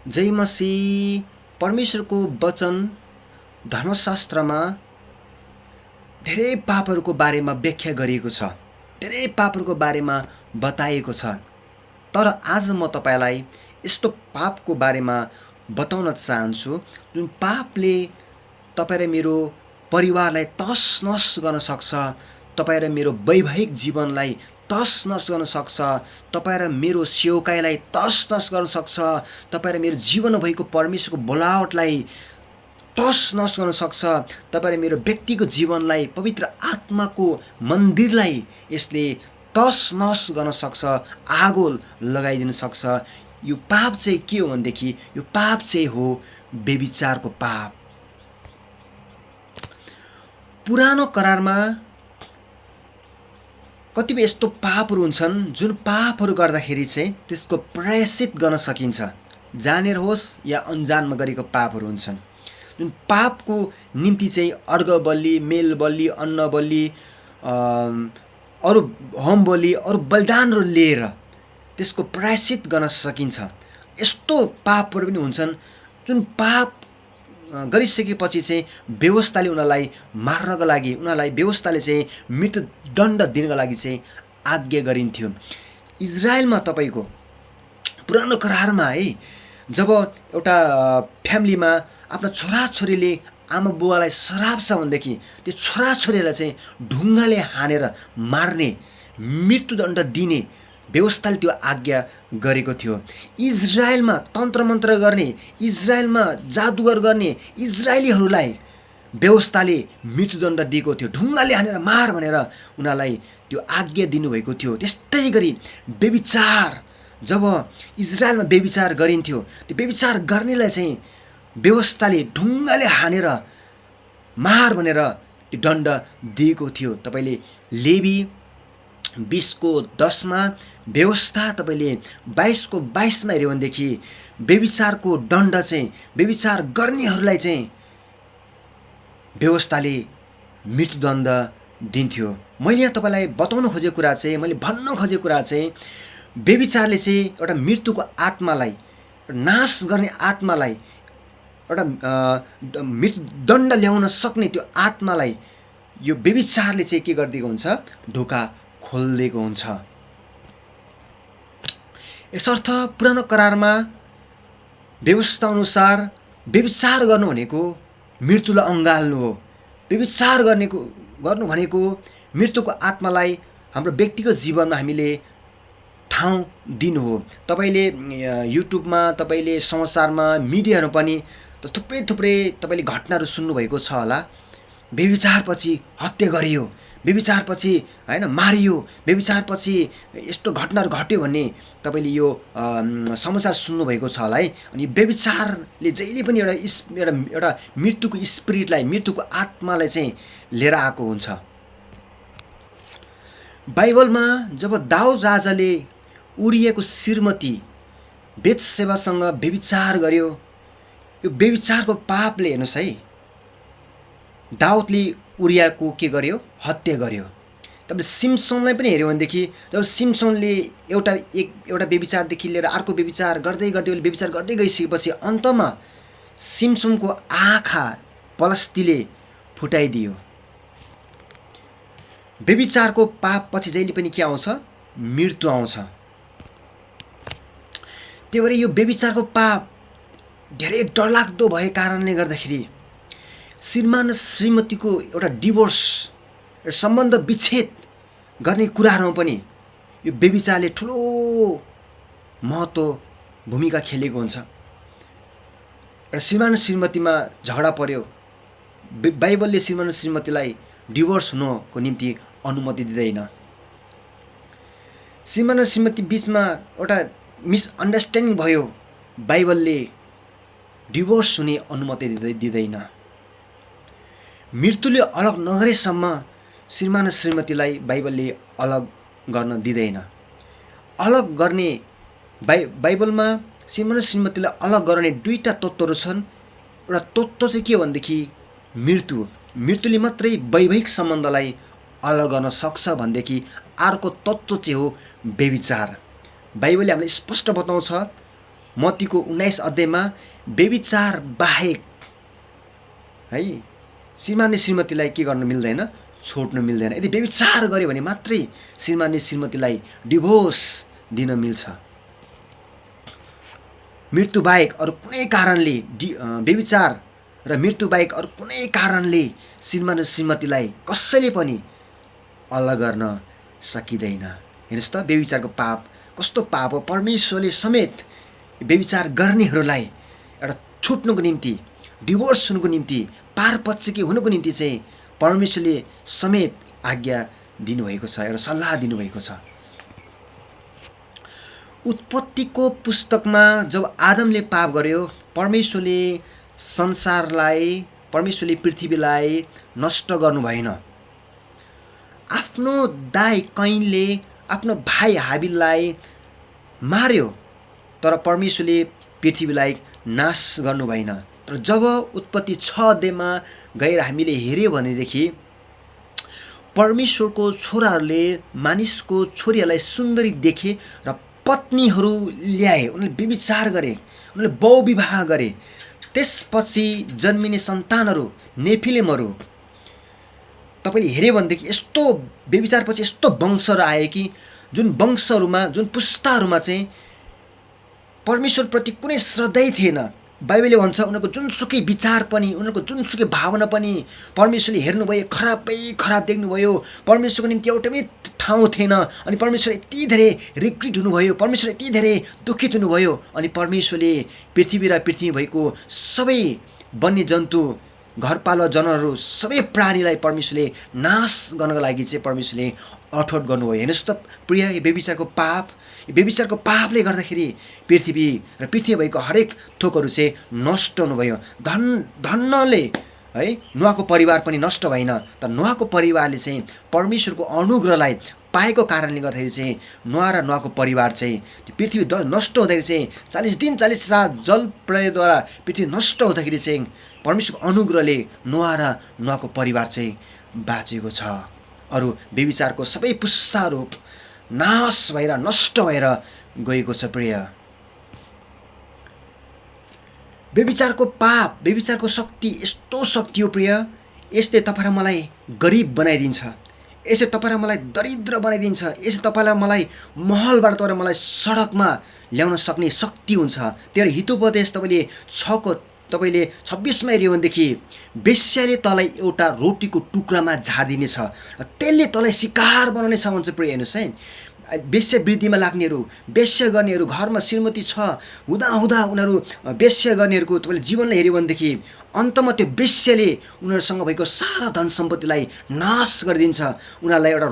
जय मसीह। परमेश्वरको वचन धर्मशास्त्रमा धेरै पापहरूको बारेमा व्याख्या गरिएको छ, धेरै पापहरूको बारेमा बताइएको छ। तर आज म तपाईलाई यस्तो पापको बारेमा बताउन चाहन्छु जुन पापले तपाईँ र मेरो परिवारलाई तसनस गर्न सक्छ, तपाईँ र मेरो वैवाहिक जीवनलाई तसनस गर्न सक्छ, तपाईँ र मेरो सेवकाईलाई तसनस गर्न सक्छ, तपाईँ र मेरो जीवनमा भएको परमेश्वरको बोलावटलाई तसनस गर्न सक्छ, तपाईँ र मेरो व्यक्तिगत जीवनलाई, पवित्र आत्माको मन्दिरलाई यसले तसनस गर्न सक्छ, आगो लगाइदिन सक्छ। यो पाप चाहिँ के हो भनेदेखि यो पाप चाहिँ हो व्यभिचारको पाप। पुरानो करारमा कतिपय यस्तो पापहरू हुन्छन् जुन पापहरू गर्दाखेरि चाहिँ त्यसको प्रायश्चित गर्न सकिन्छ, जानेर होस् या अन्जानमा गरेको पापहरू हुन्छन्। जुन पापको निम्ति चाहिँ अर्घ बलि, मेल बलि, अन्न बलि, अरू होम बलि, अरू बलिदानहरू लिएर त्यसको प्रायश्चित गर्न सकिन्छ। यस्तो पापहरू पनि हुन्छन् जुन पाप गरिसकेपछि चाहिँ व्यवस्थाले उनीहरूलाई मार्नको लागि, उनीहरूलाई व्यवस्थाले चाहिँ मृत्युदण्ड दिनको लागि चाहिँ आज्ञा गरिन्थ्यो। इजरायलमा तपाईँको पुरानो करारमा है, जब एउटा फ्यामिलीमा आफ्नो छोराछोरीले आमा बुवालाई श्राप छ भनेदेखि त्यो छोराछोरीलाई चाहिँ ढुङ्गाले हानेर मार्ने, मृत्युदण्ड दिने व्यवस्थाले त्यो आज्ञा गरेको थियो। इजरायलमा तन्त्र मन्त्र गर्ने, इजरायलमा जादुगर गर्ने इजरायलीहरूलाई व्यवस्थाले मृत्युदण्ड दिएको थियो, ढुङ्गाले हानेर मार भनेर उनीहरूलाई त्यो आज्ञा दिनुभएको थियो। त्यस्तै गरी व्यभिचार, जब इजरायलमा व्यभिचार गरिन्थ्यो त्यो व्यभिचार गर्नेलाई चाहिँ व्यवस्थाले ढुङ्गाले हानेर मार भनेर त्यो दण्ड दिएको थियो। तपाईँले लेवी 20:10 व्यवस्था तपाईँले 22:22 हेऱ्यो भनेदेखि व्यभिचारको दण्ड चाहिँ व्यभिचार गर्नेहरूलाई चाहिँ व्यवस्थाले मृत्युदण्ड दिन्थ्यो। मैले यहाँ तपाईँलाई बताउन खोजेको कुरा चाहिँ, मैले भन्न खोजेको कुरा चाहिँ व्यभिचारले चाहिँ एउटा मृत्युको आत्मालाई, नाश गर्ने आत्मालाई, एउटा मृत्युदण्ड ल्याउन सक्ने त्यो आत्मालाई यो व्यभिचारले चाहिँ के गरिदिएको हुन्छ, ढोका खोलिदिएको हुन्छ। यसर्थ पुरानो करारमा व्यवस्था अनुसार व्यभिचार गर्नु भनेको मृत्युलाई अँगाल्नु हो। व्यभिचार गर्नु भनेको मृत्युको आत्मालाई हाम्रो व्यक्तिगत जीवनमा हामीले ठाउँ दिनु हो। तपाईँले युट्युबमा, तपाईँले समाचारमा, मिडियाहरू पनि थुप्रै तपाईँले घटनाहरू सुन्नुभएको छ होला। व्यभिचारपछि हत्या गरियो, व्यभिचारपछि हैन मारियो, व्यभिचारपछि यस्तो घटनाहरू घट्यो भन्ने तपाईँले यो समाचार सुन्नुभएको छ होला है। अनि व्यभिचारले जहिले पनि एउटा मृत्युको स्पिरिटलाई, मृत्युको आत्मालाई चाहिँ लिएर आएको हुन्छ। बाइबलमा जब दाउद राजाले उरियाको श्रीमती बेतसेबासँग व्यभिचार गर्यो, यो व्यभिचारको पापले हेर्नुहोस् है, दाउदले उरियाको के गर्यो, हत्या गर्यो। तपाईले सिम्सनलाई पनि हेऱ्यो भनेदेखि जब सिम्सनले एउटा व्यभिचारदेखि लिएर अर्को व्यभिचार गर्दै व्यभिचार गर्दै गइसकेपछि अन्तमा सिम्सनको आँखा पलस्तीले फुटाइदियो। व्यभिचारको पाप पछि जहिले पनि के आउँछ, मृत्यु आउँछ। त्यही भएर यो व्यभिचारको पाप धेरै डरलाग्दो भएको कारणले गर्दाखेरि श्रीमान श्रीमतीको एउटा डिभोर्स, सम्बन्ध विच्छेद गर्ने कुराहरूमा पनि यो व्यभिचारले ठुलो महत्त्व भूमिका खेलेको हुन्छ। र श्रीमान श्रीमतीमा झगडा पर्यो, बाइबलले श्रीमान श्रीमतीलाई डिभोर्स हुनको निम्ति अनुमति दिँदैन। श्रीमान श्रीमती बिचमा एउटा मिसअन्डरस्ट्यान्डिङ भयो, बाइबलले डिभोर्स हुने अनुमति दिँदैन। मृत्युले अलग नगरेसम्म श्रीमान श्रीमतीलाई बाइबलले अलग गर्न दिँदैन। अलग गर्ने बाइबलमा श्रीमान श्रीमतीलाई अलग गर्ने दुईटा तत्त्वहरू छन्। एउटा तत्त्व चाहिँ के हो भनेदेखि मृत्युले मात्रै वैवाहिक सम्बन्धलाई अलग गर्न सक्छ भनेदेखि अर्को तत्त्व चाहिँ हो व्यभिचार। बाइबलले हामीलाई स्पष्ट बताउँछ मत्तीको 19 अध्यायमा व्यभिचार बाहेक है श्रीमानले श्रीमतीलाई के गर्न मिल्दैन, छोड्नु मिल्दैन। यदि व्यभिचार गर्यो भने मात्रै श्रीमानले श्रीमतीलाई डिभोर्स दिन मिल्छ। मृत्यु बाहेक अरू कुनै कारणले व्यभिचार र मृत्यु बाहेक अरू कुनै कारणले श्रीमान र श्रीमतीलाई कसैले पनि अलग गर्न सकिँदैन। हेर्नुहोस् त व्यभिचारको पाप कस्तो पाप हो। परमेश्वरले समेत व्यभिचार गर्नेहरूलाई एउटा छुट्नुको निम्ति, डिभोर्स हुनुको निम्ति, पारपक्षी हुनुको निम्ति चाहिँ परमेश्वरले समेत आज्ञा दिनुभएको छ, एउटा सल्लाह दिनुभएको छ। उत्पत्तिको पुस्तकमा जब आदमले पाप गर्यो, परमेश्वरले पृथ्वीलाई नष्ट गर्नु भएन। आफ्नो दाइ कैनले आफ्नो भाइ हाबिललाई मार्यो, तर परमेश्वरले पृथ्वीलाई नाश गर्नु भएन। तर जब उत्पत्ति 6 अध्यायमा गएर हामीले हेऱ्यौँ भनेदेखि परमेश्वरको छोराहरूले मानिसको छोरीहरूलाई सुन्दरी देखे र पत्नीहरू ल्याए, उनीहरूले व्यभिचार गरे, उनीहरूले बहुविवाह गरे। त्यसपछि जन्मिने सन्तानहरू नेफिलिमहरू तपाईँले हेऱ्यो भनेदेखि यस्तो व्यभिचारपछि यस्तो वंशहरू आए कि जुन वंशहरूमा, जुन पुस्ताहरूमा चाहिँ परमेश्वरप्रति कुनै श्रद्धै थिएन। बाइबलले भन्छ उनीहरूको जुनसुकै विचार पनि, उनीहरूको जुनसुकै भावना पनि परमेश्वरले हेर्नुभयो, खराब देख्नुभयो। परमेश्वरको निम्ति एउटै ठाउँ थिएन। अनि परमेश्वर यति धेरै रिग्रेट हुनुभयो, परमेश्वर यति धेरै दुखित हुनुभयो। अनि परमेश्वरले पृथ्वी र पृथ्वी भएको सबै वन्यजन्तु, घरपालुवा जनावरहरू, सबै प्राणीलाई परमेश्वरले नाश गर्नको लागि चाहिँ परमेश्वरले अठोट गर्नुभयो। हेर्नुहोस् त प्रिय, व्यभिचारको पापले गर्दाखेरि पृथ्वी र पृथ्वी भएको हरेक थोकहरू चाहिँ नष्ट हुनुभयो। धन्नले है नोआको परिवार पनि नष्ट भएन, तर नोआको परिवारले चाहिँ परमेश्वरको अनुग्रहलाई पाएको कारणले गर्दाखेरि चाहिँ नोआ र नोआको परिवार चाहिँ त्यो पृथ्वी नष्ट हुँदाखेरि चाहिँ 40 दिन 40 रात जल प्रलयद्वारा पृथ्वी नष्ट हुँदाखेरि चाहिँ परमेश्वरको अनुग्रहले नोआ र नोआको परिवार चाहिँ बाँचेको छ। अरू व्यभिचारको सबै पुस्ताहरू नाश भएर नष्ट भएर गएको छ। प्रिय, व्यभिचारको पाप, व्यभिचारको शक्ति यस्तो शक्ति हो प्रिय, यसले तपाईँ र मलाई गरिब बनाइदिन्छ, यसले तपाईँ र मलाई दरिद्र बनाइदिन्छ, यसले तपाईँलाई मलाई महलबाट तपाईँ मलाई सडकमा ल्याउन सक्ने शक्ति हुन्छ। त्यही हितोपदेश तपाईँले 26मा हेऱ्यो भनेदेखि बेस्याले तँलाई एउटा रोटीको टुक्रामा झारिदिनेछ र त्यसले तँलाई शिकार बनाउनेछ भन्छ। प्रिय हेर्नुहोस् है, वेश्या वृद्धिमा लाग्नेहरू, वेश्या गर्नेहरू, घरमा श्रीमती छ हुँदा उनीहरू वेश्या गर्नेहरूको तपाईँले जीवनलाई हेऱ्यो भनेदेखि अन्तमा त्यो वेश्याले उनीहरूसँग भएको सारा धन सम्पत्तिलाई नाश गरिदिन्छ। उनीहरूलाई एउटा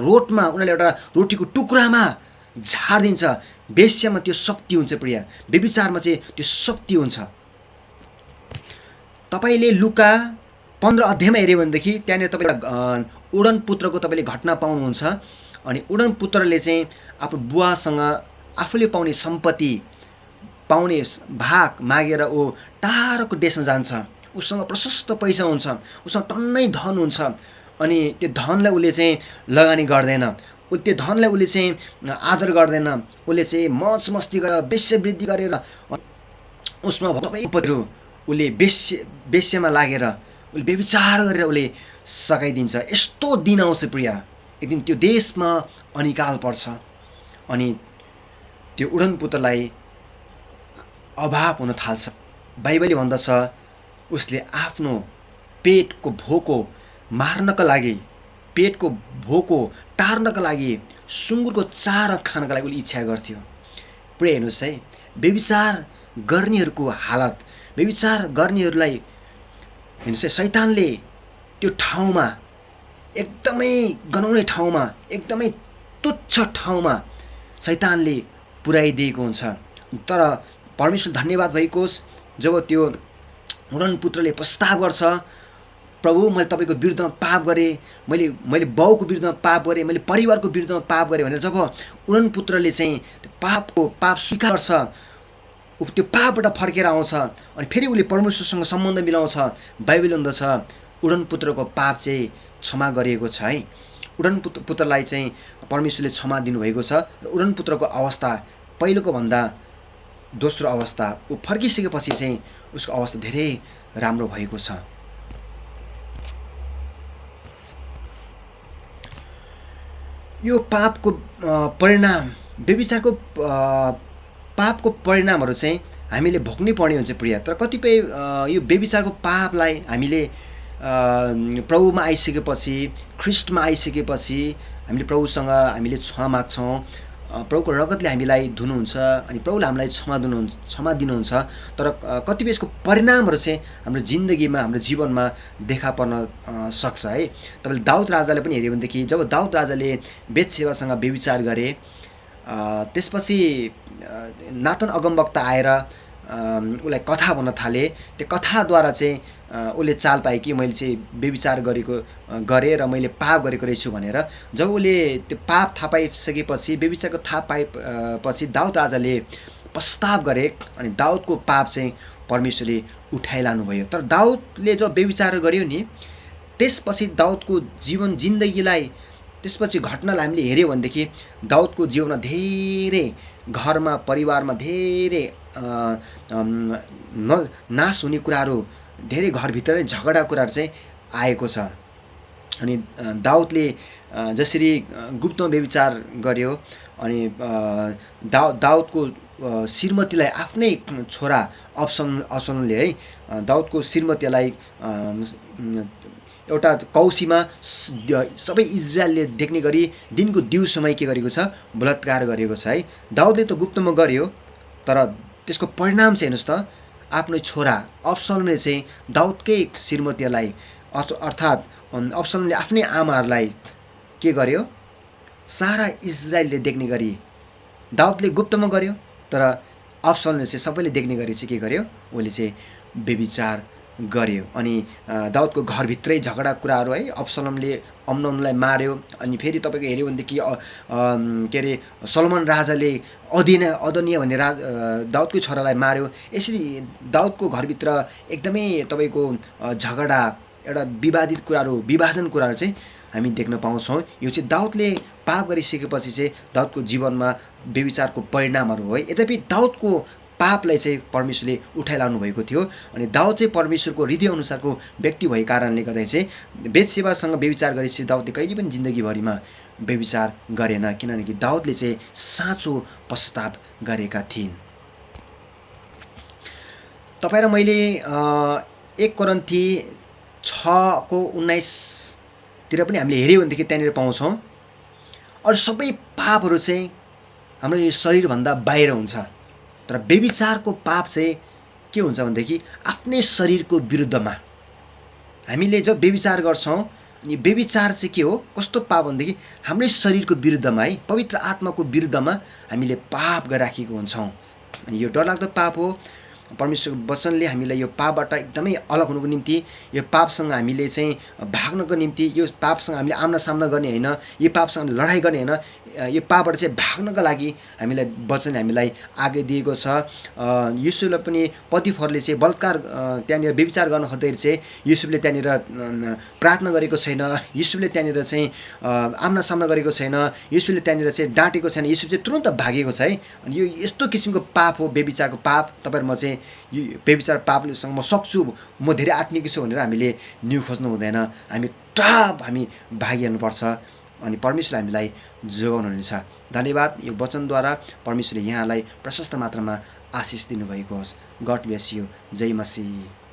रोटीको टुक्रामा झारिदिन्छ। वेश्यामा त्यो शक्ति हुन्छ प्रिय, व्यभिचारमा चाहिँ त्यो शक्ति हुन्छ। तपाईँले लुका 15 अध्यायमा हेऱ्यो भनेदेखि त्यहाँनिर तपाईँ उडन पुत्रको तपाईँले घटना पाउनुहुन्छ। अनि उडन पुत्रले चाहिँ आफ्नो बुवासँग आफूले पाउने सम्पत्ति, पाउने भाग मागेर ऊ टाढोको देशमा जान्छ। उसँग प्रशस्त पैसा हुन्छ, उसँग टन्नै धन हुन्छ। अनि त्यो धनलाई उसले चाहिँ लगानी गर्दैन, त्यो धनलाई उसले चाहिँ आदर गर्दैन। उसले चाहिँ मौज मस्ती गरेर वेश्यावृद्धि गरेर उसमा सबै सम्पत्तिहरू उसले वेश्यामा लागेर उसले व्यभिचार गरेर उसले सकाइदिन्छ। यस्तो दिन आउँछ प्रिय, एक दिन त्यो देशमा अनिकाल पर्छ। अनि त्यो उडन पुत्रलाई अभाव हुन थाल्छ। बाइबलले भन्दछ उसले आफ्नो पेटको भोको मार्नका लागि, पेटको भोको टार्नका लागि सुँगुरको चारो खानका लागि उसले इच्छा गर्थ्यो। प्रिय हेर्नुहोस् है, व्यभिचार गर्नेहरूको हालत, व्यभिचार गर्नेहरूलाई हेर्नुहोस् है, शैतानले त्यो ठाउँमा, एकदमै गनाउने ठाउँमा, एकदमै तुच्छ ठाउँमा शैतानले पुर्याइदिएको हुन्छ। तर परमेश्वर धन्यवाद भएको होस्, जब त्यो उडन पुत्रले प्रस्ताव गर्छ, प्रभु मैले तपाईँको विरुद्धमा पाप गरेँ, मैले बाउको विरुद्धमा पाप गरेँ, मैले परिवारको विरुद्धमा पाप गरेँ भनेर जब उडन पुत्रले चाहिँ त्यो पाप स्वीकार गर्छ, त्यो पापबाट फर्केर आउँछ अनि फेरि उसले परमेश्वरसँग सम्बन्ध मिलाउँछ। बाइबल भन्दछ उडन पुत्रको पाप चाहिँ क्षमा गरिएको छ है। उडन पुत्रलाई चाहिँ परमेश्वरले क्षमा दिनुभएको छ र उडन पुत्रको अवस्था पहिलोको भन्दा दोस्रो अवस्था ऊ फर्किसकेपछि चाहिँ उसको अवस्था धेरै राम्रो भएको छ। यो पापको परिणाम, व्यभिचारको पापको परिणामहरू चाहिँ हामीले भोग्नै पर्ने हुन्छ प्रिय। तर कतिपय यो व्यभिचारको पापलाई हामीले प्रभुमा आइसकेपछि, ख्रिस्टमा आइसकेपछि हामीले प्रभुसँग हामीले क्षमा माग्छौँ, प्रभुको रगतले हामीलाई धुनुहुन्छ अनि प्रभुले हामीलाई क्षमा दिनुहुन्छ। तर कतिपय यसको परिणामहरू चाहिँ हाम्रो जिन्दगीमा, हाम्रो जीवनमा देखा पर्न सक्छ है। तपाईँले दाउद राजाले पनि हेऱ्यो भनेदेखि जब दाउद राजाले बेतसेबासँग व्यभिचार गरे, त्यसपछि नातान अगमवक्ता आएर उसलाई कथा भन्न थाले। त्यो कथाद्वारा चाहिँ उसले चाल पाए कि मैले चाहिँ व्यभिचार गरेँ र मैले पाप गरेको रहेछु भनेर। जब उसले त्यो पाप थाहा पाइसकेपछि, व्यभिचारको थाहा पाएपछि दाउद राजाले पश्चाताप गरे अनि दाउदको पाप चाहिँ परमेश्वरले उठाइलानुभयो। तर दाउदले जब व्यभिचार गर्यो नि, त्यसपछि दाउदको जिन्दगीलाई, त्यसपछि घटनालाई हामीले हेऱ्यौँ भनेदेखि दाउदको जीवनमा धेरै, घरमा परिवारमा धेरै नाश हुने कुराहरू, धेरै घरभित्र नै झगडा कुराहरू चाहिँ आएको छ। अनि दाउदले जसरी गुप्तमा व्यभिचार गर्यो अनि दाउदको श्रीमतीलाई आफ्नै छोरा अब्सलोमले है दाउदको श्रीमतीलाई एउटा कौसीमा सबै इजरायलले देख्ने गरी दिनको दिउँसोमै के गरेको छ, बलात्कार गरेको छ है। दाउदले त गुप्तमा गर्यो, तर त्यसको परिणाम चाहिँ हेर्नुहोस् त, आफ्नो छोरा अब्सलोमले चाहिँ दाउदकै श्रीमतीलाई अर्थात् अब्सलोमले आफ्नै आमाहरूलाई के गर्यो, सारा इजरायलले देख्ने गरी दाउदले गुप्तमा गर्यो, तर अब्सलोमले चाहिँ सबैले देख्ने गरी चाहिँ के गर्यो, उसले चाहिँ व्यभिचार गर्यो। अनि दाउदको घरभित्रै झगडा कुराहरू है, अब्सलोमले अम्नोनलाई मार्यो। अनि फेरि तपाईँको हेऱ्यो भनेदेखि के अरे सलोमन राजाले अदोनिया भन्ने दाउदकै छोरालाई मार्यो। यसरी दाउदको घरभित्र एकदमै तपाईँको झगडा, एउटा विवादित कुराहरू, विभाजन कुराहरू चाहिँ हामी देख्न पाउँछौँ। यो चाहिँ दाउदले पाप गरिसकेपछि चाहिँ दाउदको जीवनमा व्यभिचारको परिणामहरू हो है। यद्यपि दाउदको पापलाई चाहिँ परमेश्वरले उठाइलानु भएको थियो अनि दाउद चाहिँ परमेश्वरको हृदय अनुसारको व्यक्ति भएको कारणले गर्दा चाहिँ बेतसेबासँग व्यभिचार गरेपछि दाउदले कहिले पनि जिन्दगीभरिमा व्यभिचार गरेन, किनकि दाउदले चाहिँ साँचो पश्चाताप गरेका थिइन्। तपाईँ र मैले 1 कोरिन्थी 6:19 पनि हामीले हेऱ्यौँ भनेदेखि त्यहाँनिर पाउँछौँ, अरू सबै पापहरू चाहिँ हाम्रो यो शरीरभन्दा बाहिर हुन्छ, तर व्यभिचारको पाप चाहिँ के हुन्छ भनेदेखि आफ्नै शरीरको विरुद्धमा। हामीले जब व्यभिचार गर्छौँ अनि व्यभिचार चाहिँ के हो, कस्तो पाप भनेदेखि हाम्रै शरीरको विरुद्धमा है, पवित्र आत्माको विरुद्धमा हामीले पाप गरिराखेको हुन्छौँ। अनि यो डरलाग्दो पाप हो। परमेश्वरको वचनले हामीलाई यो पापबाट एकदमै अलग हुनुको निम्ति, यो पापसँग हामीले चाहिँ भाग्नको निम्ति, यो पापसँग हामीले आम्ना सामना गर्ने होइन, यो पापसँग लडाइँ गर्ने होइन, यो पापबाट चाहिँ भाग्नको लागि हामीलाई वचनले हामीलाई आज्ञा दिएको छ। युसुफलाई पनि पतिफरले चाहिँ बलात्कार त्यहाँनिर व्यभिचार गर्न खोज्दाखेरि चाहिँ युसुफले त्यहाँनिर प्रार्थना गरेको छैन, युसुफले त्यहाँनिर चाहिँ आम्ना सामना गरेको छैन, युसुफले त्यहाँनिर चाहिँ डाँटेको छैन, युसुफ चाहिँ तुरन्त भागेको छ है। अनि यो यस्तो किसिमको पाप हो व्यभिचारको पाप। तपाईँ म चाहिँ यो व्यभिचार पापसँग म सक्छु, म धेरै आत्मिक छु भनेर हामीले न्यु खोज्नु हुँदैन। हामी भागिहाल्नुपर्छ अनि परमेश्वरले हामीलाई जोगाउनुहुनेछ। धन्यवाद। यो वचनद्वारा परमेश्वरले यहाँलाई प्रशस्त मात्रामा आशिष दिनुभएको होस्। God bless you. जय मसीह।